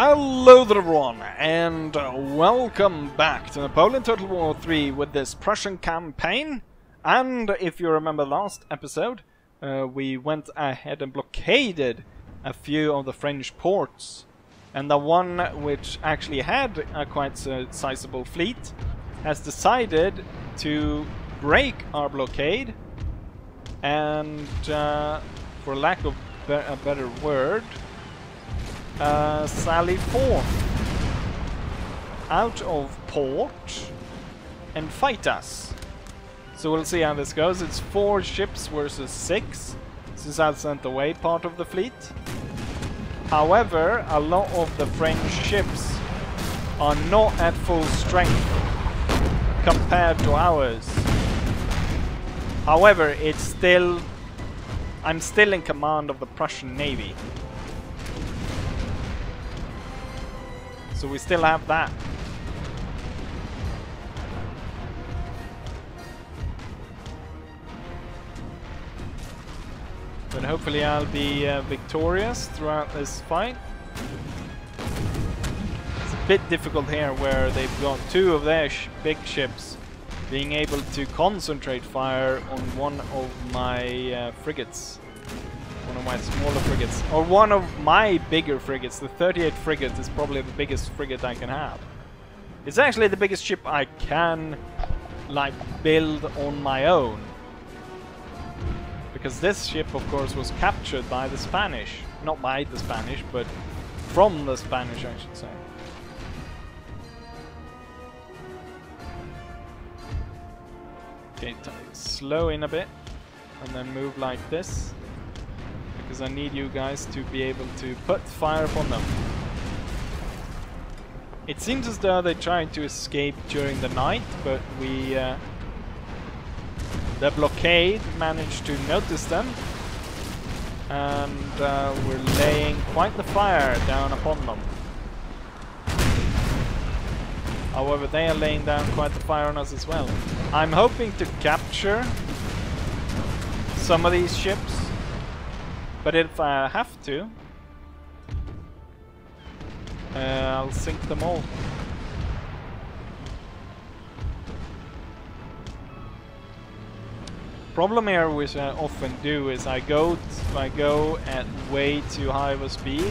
Hello there everyone, and welcome back to Napoleon Total War 3 with this Prussian campaign. And if you remember last episode, we went ahead and blockaded a few of the French ports. And the one which actually had a quite sizable fleet has decided to break our blockade and, for lack of a better word, sally forth out of port and fight us. So we'll see how this goes. It's 4 ships versus 6, since I've sent away part of the fleet. However, a lot of the French ships are not at full strength compared to ours. However, it's still... I'm still in command of the Prussian Navy. So we still have that. But hopefully I'll be victorious throughout this fight. It's a bit difficult here where they've got 2 of their big ships being able to concentrate fire on one of my frigates. One of my smaller frigates, or one of my bigger frigates. The 38 frigate is probably the biggest frigate I can have. It's actually the biggest ship I can, like, build on my own. Because this ship, of course, was captured by the Spanish. Not by the Spanish, but from the Spanish, I should say. Okay, slow in a bit, and then move like this. Because I need you guys to be able to put fire upon them. It seems as though they tried to escape during the night, but we... the blockade managed to notice them. And we're laying quite the fire down upon them. However, they are laying down quite the fire on us as well. I'm hoping to capture some of these ships. But if I have to, I'll sink them all. Problem here, which I often do, is I go at way too high of a speed,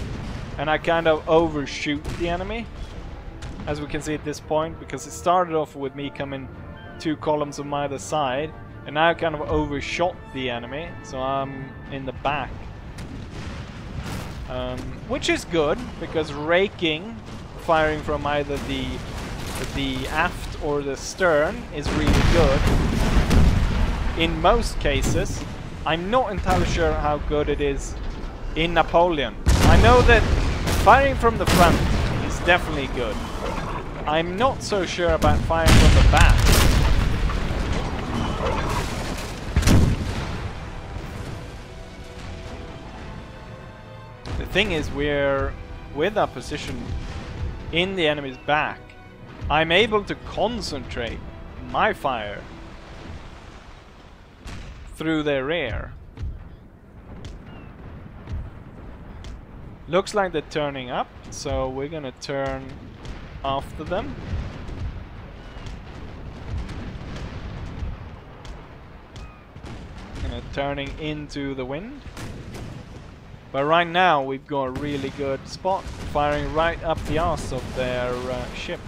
and I kind of overshoot the enemy, as we can see at this point, because it started off with me coming 2 columns on either side, and now I kind of overshot the enemy, so I'm in the back. Which is good, because raking, firing from either the aft or the stern, is really good. In most cases. I'm not entirely sure how good it is in Napoleon. I know that firing from the front is definitely good. I'm not so sure about firing from the back. The thing is, we're with our position in the enemy's back. I'm able to concentrate my fire through their rear. Looks like they're turning up, so we're gonna turn after them. Turning into the wind. But right now we've got a really good spot, firing right up the arse of their ship.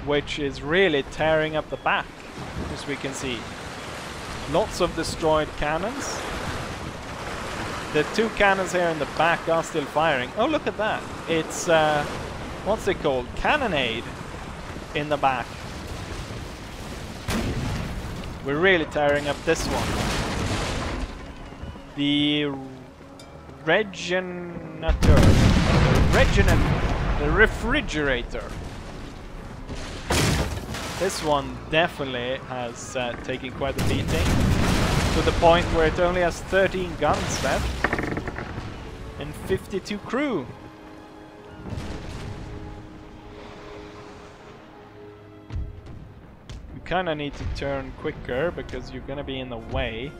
Which is really tearing up the back, as we can see. Lots of destroyed cannons. The 2 cannons here in the back are still firing. Oh, look at that. It's, what's it called? Cannonade in the back. We're really tearing up this one. The the refrigerator. This one definitely has taken quite a beating, to the point where it only has 13 guns left and 52 crew. You kind of need to turn quicker because you're gonna be in the way.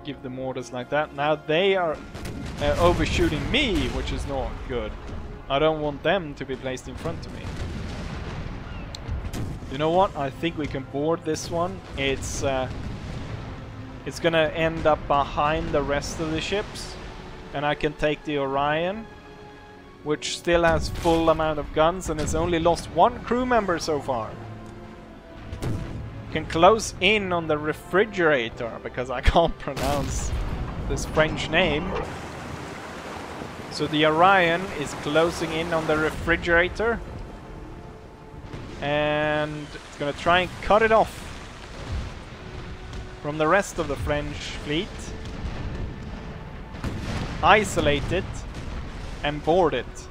give them orders like that. Now they are overshooting me, which is not good. I don't want them to be placed in front of me. You know what? I think we can board this one. It's gonna end up behind the rest of the ships, and I can take the Orion, which still has full amount of guns and has only lost one crew member so far. Can close in on the refrigerator because I can't pronounce this French name. So the Orion is closing in on the refrigerator, and it's gonna try and cut it off from the rest of the French fleet, isolate it, and board it.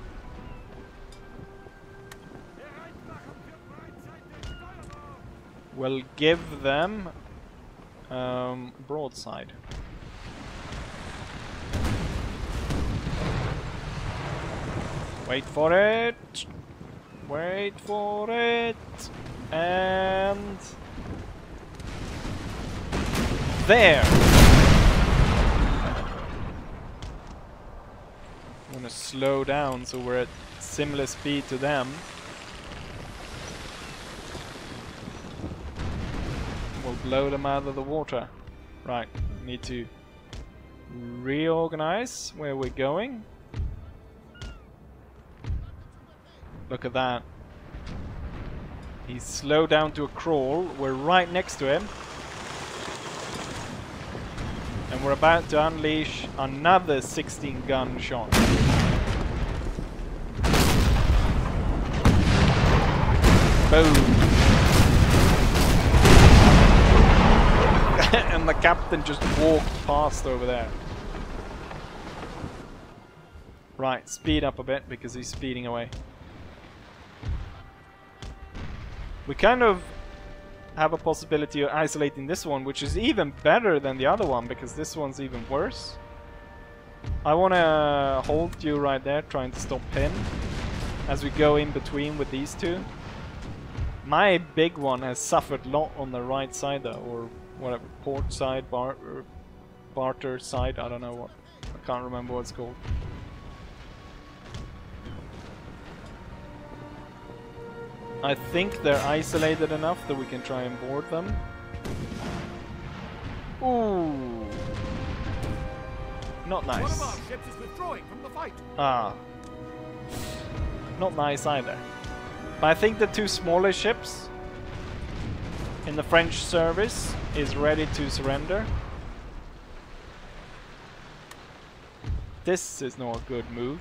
We'll give them broadside. Wait for it. Wait for it. And there. I'm gonna slow down so we're at similar speed to them. We'll blow them out of the water. Right, need to reorganize where we're going. Look at that. He's slowed down to a crawl. We're right next to him. And we're about to unleash another 16-gun shot. Boom. And the captain just walked past over there. Right, speed up a bit because he's speeding away. We kind of have a possibility of isolating this one, which is even better than the other one because this one's even worse. I want to hold you right there, trying to stop him as we go in between with these two. My big one has suffered a lot on the right side though, or whatever, port side, barter side, I don't know what, I can't remember what it's called. I think they're isolated enough that we can try and board them. Ooh. Not nice. One of our ships is withdrawing from the fight. Ah. Not nice either. But I think the two smaller ships in the French service is ready to surrender. This is not a good move.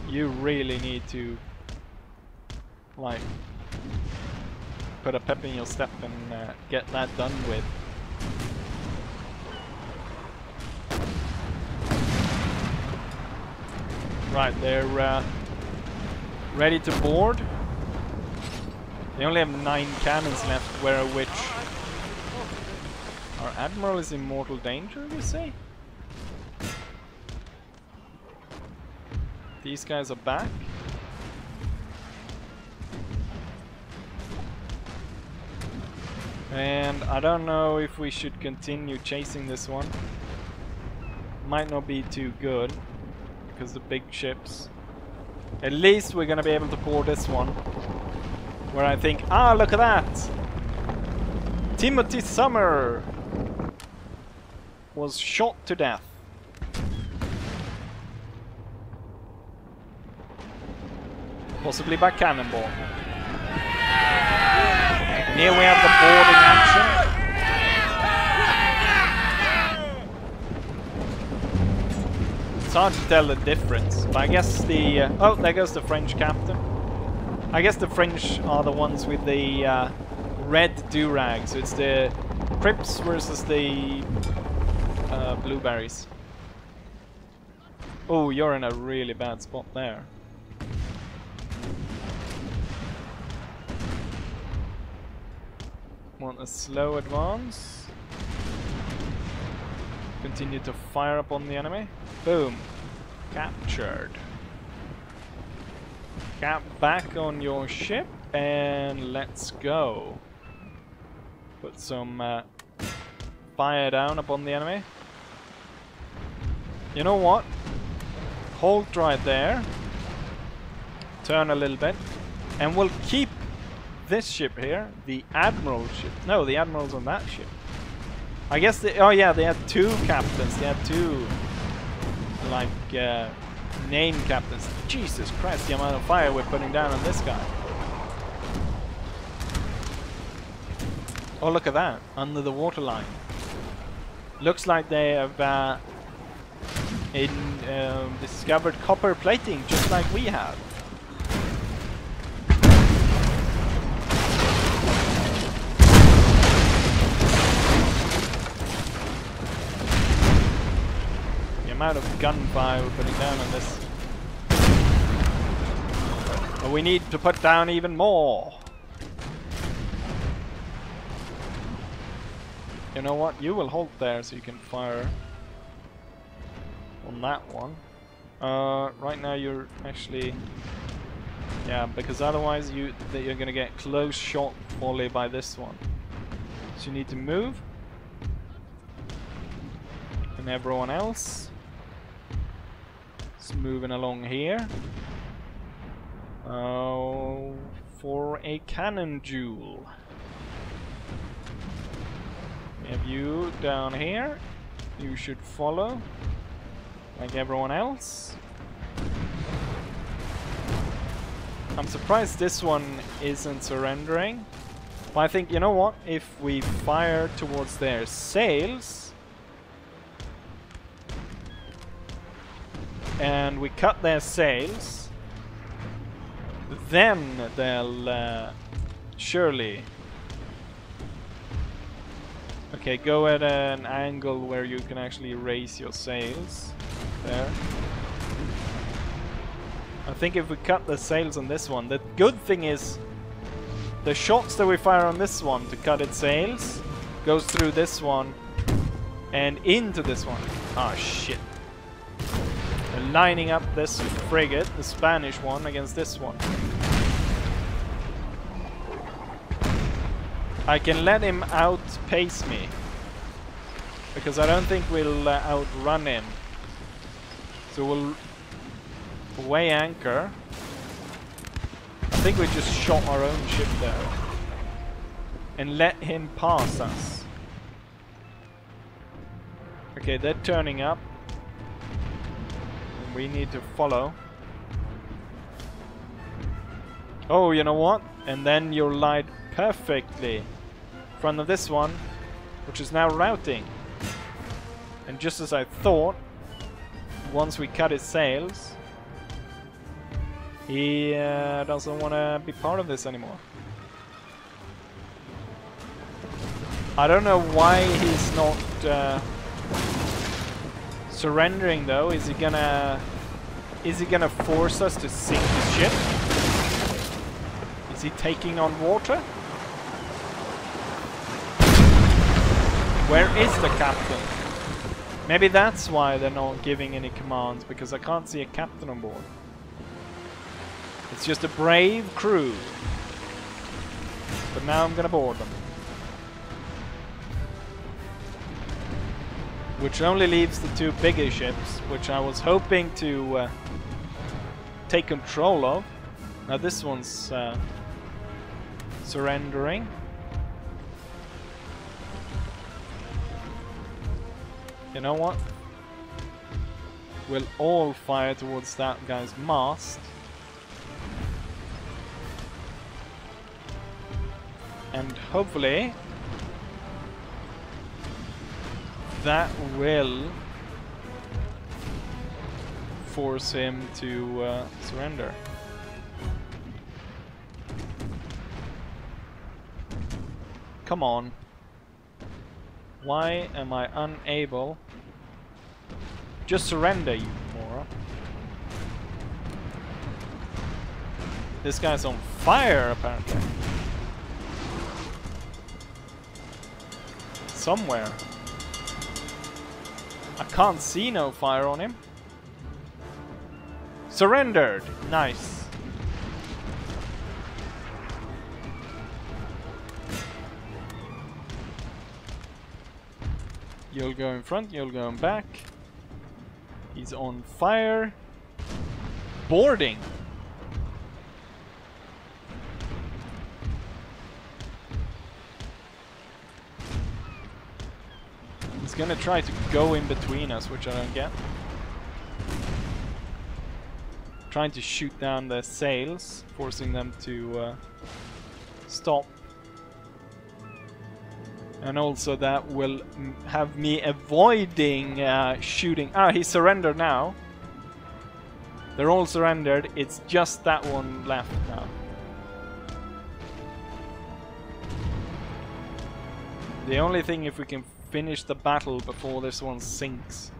You really need to, like, put a pep in your step and get that done with. Right, they're ready to board. They only have 9 cannons left, where which our admiral is in mortal danger, you say? These guys are back. And I don't know if we should continue chasing this one. Might not be too good because the big ships. At least we're gonna be able to board this one. Where I think, ah, look at that! Timothy Summer was shot to death. Possibly by cannonball. And here we have the boarding action. It's hard to tell the difference, but I guess the... oh, there goes the French captain. I guess the French are the ones with the red do-rag, so it's the Crips versus the blueberries. Oh, you're in a really bad spot there. Want a slow advance. Continue to fire upon the enemy. Boom. Captured. Cap back on your ship. And let's go. Put some fire down upon the enemy. You know what? Halt right there. Turn a little bit. And we'll keep this ship here. The Admiral ship. No, the Admiral's on that ship. I guess they... Oh yeah, they had two captains. They had two... like... named captains. Jesus Christ, the amount of fire we're putting down on this guy. Oh, look at that. Under the waterline. Looks like they have discovered copper plating, just like we have. The amount of gunfire we're putting down on this. But we need to put down even more. You know what? You will hold there so you can fire on that one. Right now you're actually... Yeah, because otherwise you're gonna get close shot volley by this one. So you need to move. And everyone else is moving along here. For a cannon duel. We have you down here. You should follow, like everyone else. I'm surprised this one isn't surrendering. But I think, you know what? If we fire towards their sails and we cut their sails, then they'll surely... Okay, go at an angle where you can actually raise your sails. There. I think if we cut the sails on this one, the good thing is the shots that we fire on this one to cut its sails goes through this one and into this one. Ah, shit. They're lining up this frigate, the Spanish one, against this one. I can let him outpace me, because I don't think we'll outrun him. So we'll weigh anchor. I think we just shot our own ship there and let him pass us. Okay, they're turning up. We need to follow. Oh, you know what? And then you're lied perfectly in front of this one, which is now routing. And just as I thought, once we cut his sails, he doesn't want to be part of this anymore. I don't know why he's not surrendering though. Is he gonna force us to sink his ship? Is he taking on water? Where is the captain? Maybe that's why they're not giving any commands, because I can't see a captain on board. It's just a brave crew. But now I'm gonna board them. Which only leaves the two bigger ships, which I was hoping to take control of. Now this one's surrendering. You know what? We'll all fire towards that guy's mast. And hopefully that will force him to surrender. Come on. Why am I unable? Just surrender, you moron. This guy's on fire, apparently. Somewhere. I can't see no fire on him. Surrendered! Nice. You'll go in front, you'll go in back. He's on fire. Boarding! He's gonna try to go in between us, which I don't get. Trying to shoot down the sails, forcing them to stop. And also that will have me avoiding shooting. Ah, he surrendered now. They're all surrendered. It's just that one left now. The only thing, if we can finish the battle before this one sinks.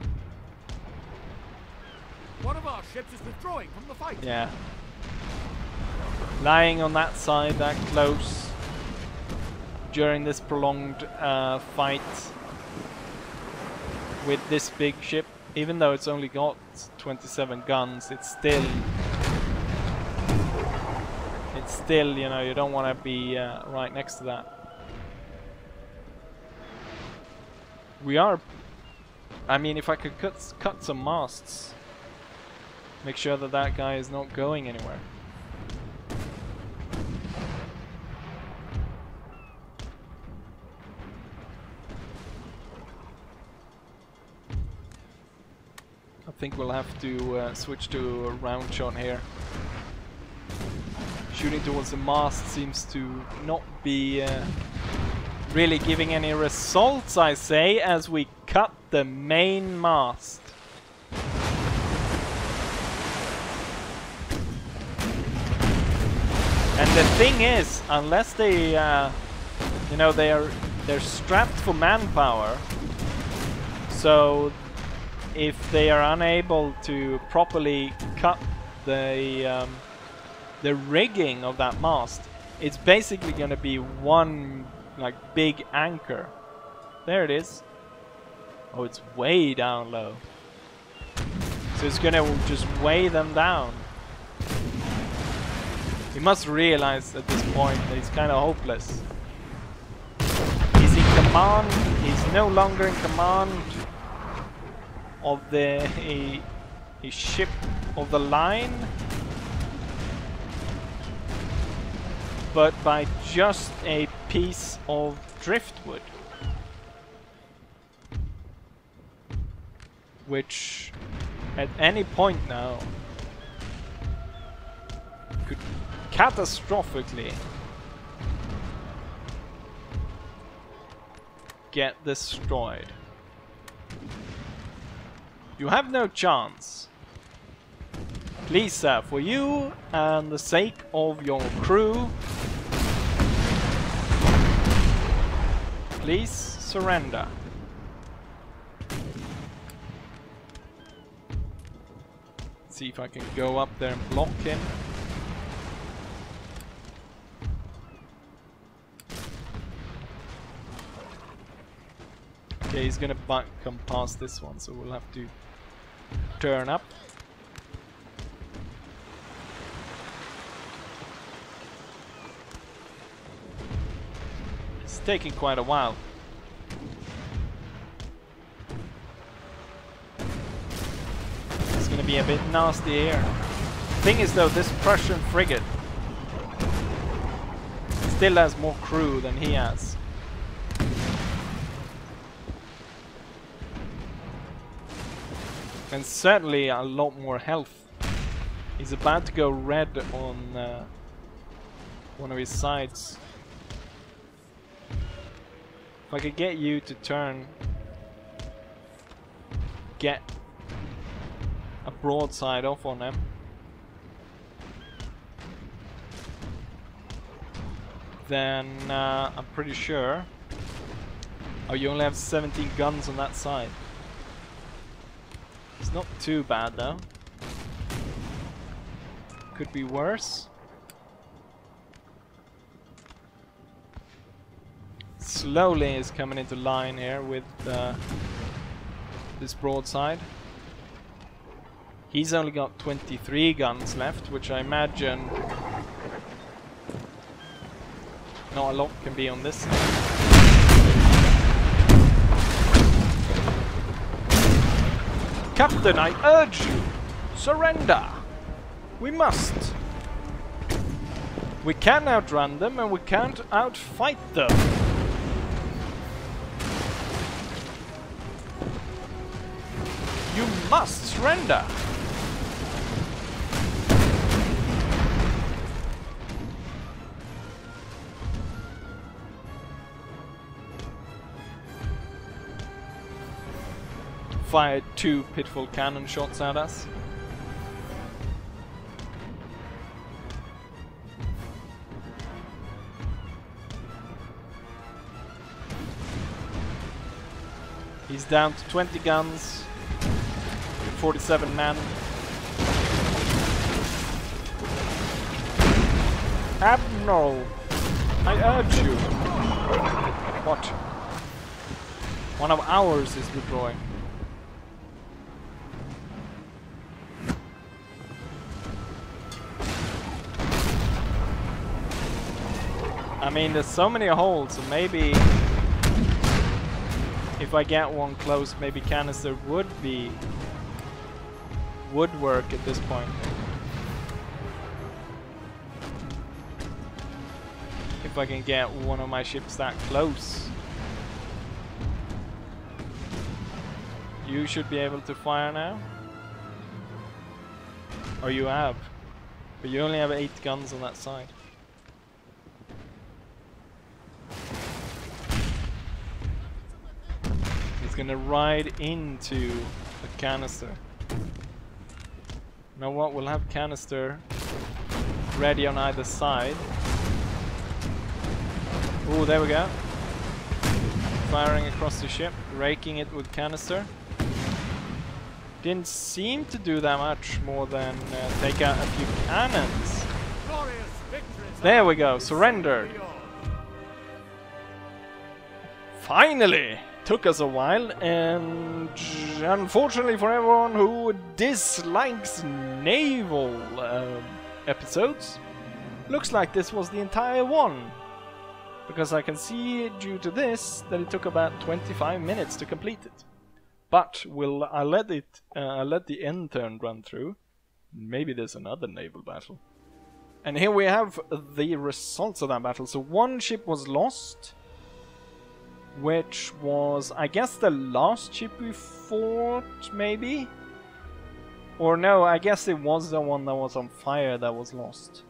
One of our ships is withdrawing from the fight. Yeah. Lying on that side, that close, during this prolonged fight with this big ship, even though it's only got 27 guns, it's still, you know, you don't want to be right next to that. We are, I mean, if I could cut some masts, make sure that that guy is not going anywhere. I think we'll have to switch to a round shot here. Shooting towards the mast seems to not be really giving any results, I say, as we cut the main mast. And the thing is, unless they, you know, they're strapped for manpower, so if they are unable to properly cut the rigging of that mast, it's basically going to be one like big anchor. There it is. Oh, it's way down low. So it's going to just weigh them down. He must realize at this point that he's kind of hopeless. He's in command. He's no longer in command of the a ship of the line, but by just a piece of driftwood, which at any point now could catastrophically get destroyed. You have no chance. Please, sir, for you and the sake of your crew, please surrender. Let's see if I can go up there and block him. Okay, he's gonna come past this one, so we'll have to turn up. It's taking quite a while. It's gonna be a bit nasty here. Thing is though, this Prussian frigate still has more crew than he has. And certainly a lot more health. He's about to go red on one of his sides. If I could get you to turn, get a broadside off on them. Then I'm pretty sure. Oh, you only have 17 guns on that side. It's not too bad though. Could be worse. Slowly is coming into line here with this broadside. He's only got 23 guns left, which I imagine not a lot can be on this side. Captain, I urge you, surrender! We must! We can't outrun them and we can't outfight them! You must surrender! Fired 2 pitiful cannon shots at us. He's down to 20 guns, 47 men. Admiral, I urge you. What? One of ours is withdrawing. I mean, there's so many holes, so maybe if I get one close, maybe canister would work at this point. If I can get one of my ships that close. You should be able to fire now. Or you have. But you only have 8 guns on that side. Gonna ride into the canister. You know what? We'll have canister ready on either side. Oh, there we go. Firing across the ship, raking it with canister. Didn't seem to do that much more than take out a few cannons. There we go, surrendered. Finally! Took us a while, and unfortunately for everyone who dislikes naval episodes, looks like this was the entire one. Because I can see, due to this, that it took about 25 minutes to complete it. But I'll let the end turn run through. Maybe there's another naval battle. And here we have the results of that battle. So one ship was lost, which was, I guess, the last ship we fought, maybe? Or no, I guess it was the one that was on fire that was lost.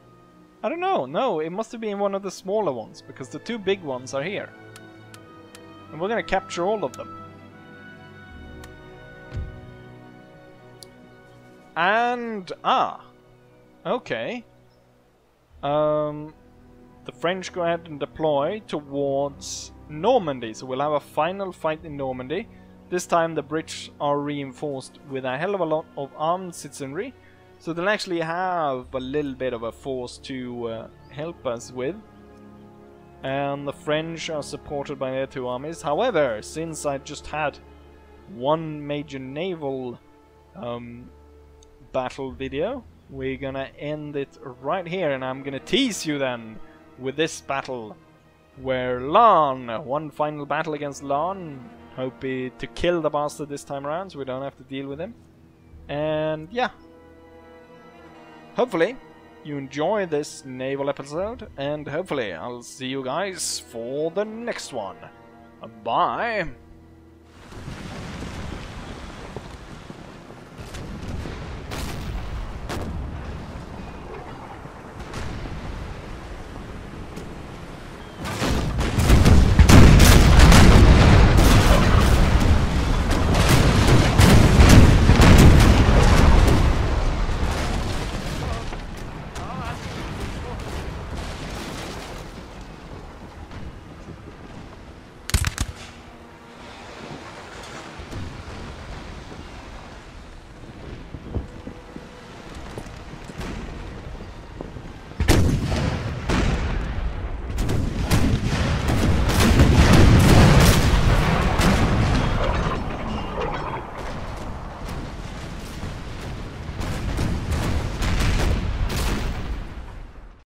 I don't know, no, it must have been one of the smaller ones, because the 2 big ones are here. And we're gonna capture all of them. And, okay. The French go ahead and deploy towards Normandy, so we'll have a final fight in Normandy. This time the British are reinforced with a hell of a lot of armed citizenry, so they'll actually have a little bit of a force to help us with. And the French are supported by their 2 armies. However, since I just had one major naval battle video, we're gonna end it right here, and I'm gonna tease you then with this battle where Lan, one final battle against Lan, hope to kill the bastard this time around so we don't have to deal with him. And yeah, hopefully you enjoy this naval episode, and hopefully I'll see you guys for the next one. Bye!